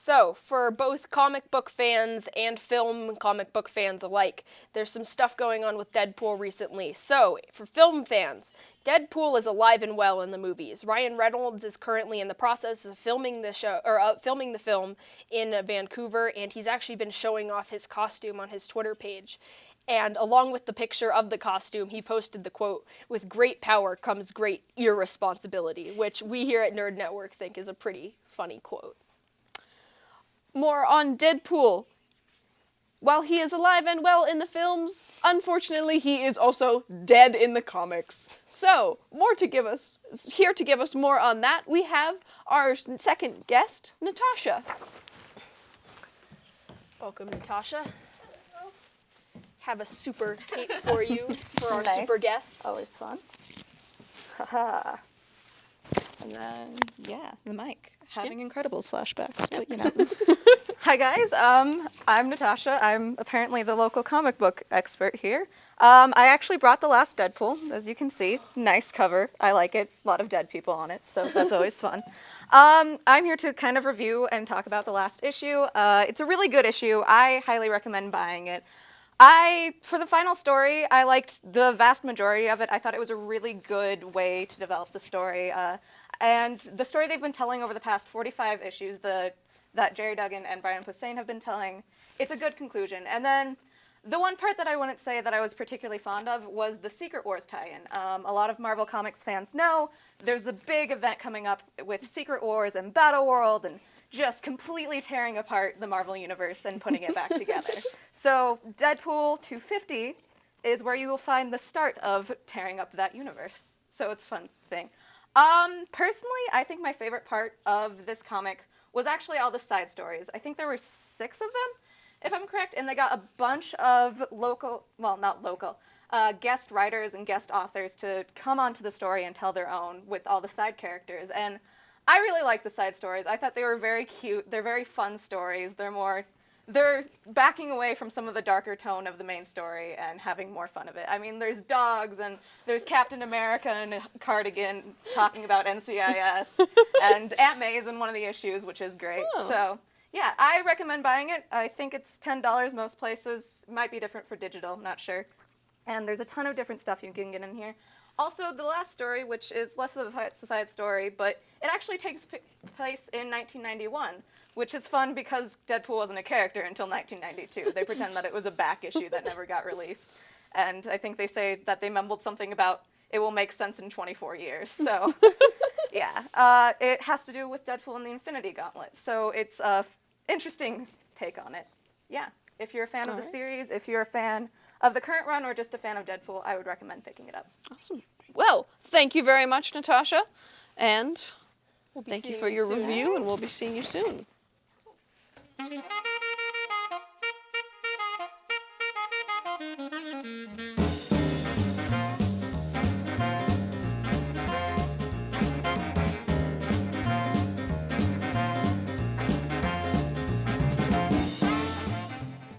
So, for both comic book fans and film comic book fans alike, there's some stuff going on with Deadpool recently. So, for film fans, Deadpool is alive and well in the movies. Ryan Reynolds is currently in the process of filming filming the film in Vancouver, and he's actually been showing off his costume on his Twitter page. And along with the picture of the costume, he posted the quote, "With great power comes great irresponsibility," which we here at Nerd Network think is a pretty funny quote. More on Deadpool. While he is alive and well in the films, unfortunately he is also dead in the comics. So, here to give us more on that, we have our second guest, Natasha. Welcome, Natasha. Have a super cape for you for our Nice. super guests. Always fun. Haha. And then, yeah, the mic. Having Incredibles flashbacks, but you know. Hi guys, I'm Natasha. I'm apparently the local comic book expert here. I actually brought the last Deadpool, as you can see. Nice cover. I like it. A lot of dead people on it, so that's always fun. I'm here to kind of review and talk about the last issue. It's a really good issue. I highly recommend buying it. For the final story, I liked the vast majority of it. I thought it was a really good way to develop the story. And the story they've been telling over the past 45 issues, that Jerry Duggan and Brian Posehn have been telling, it's a good conclusion. And then the one part that I wouldn't say that I was particularly fond of was the Secret Wars tie-in. A lot of Marvel Comics fans know there's a big event coming up with Secret Wars and Battle World and just completely tearing apart the Marvel Universe and putting it back together. So Deadpool 250 is where you will find the start of tearing up that universe. So it's a fun thing. Personally, I think my favorite part of this comic was actually all the side stories. I think there were 6 of them, if I'm correct, and they got a bunch of guest writers and guest authors to come onto the story and tell their own with all the side characters. And I really like the side stories. I thought they were very cute. They're very fun stories. They're backing away from some of the darker tone of the main story and having more fun of it. I mean, there's dogs, and there's Captain America in a cardigan talking about NCIS, and Aunt May's in one of the issues, which is great. Oh. So, yeah, I recommend buying it. I think it's $10 most places. Might be different for digital, I'm not sure. And there's a ton of different stuff you can get in here. Also, the last story, which is less of a side story, but it actually takes place in 1991, which is fun because Deadpool wasn't a character until 1992. They pretend that it was a back issue that never got released. And I think they say that they mumbled something about it will make sense in 24 years. So, yeah. It has to do with Deadpool and the Infinity Gauntlet. So it's an interesting take on it. Yeah. If you're a fan of the series, if you're a fan of the current run or just a fan of Deadpool, I would recommend picking it up. Awesome. Well, thank you very much, Natasha. And We'll be thank you seeing for your soon. review, and we'll be seeing you soon.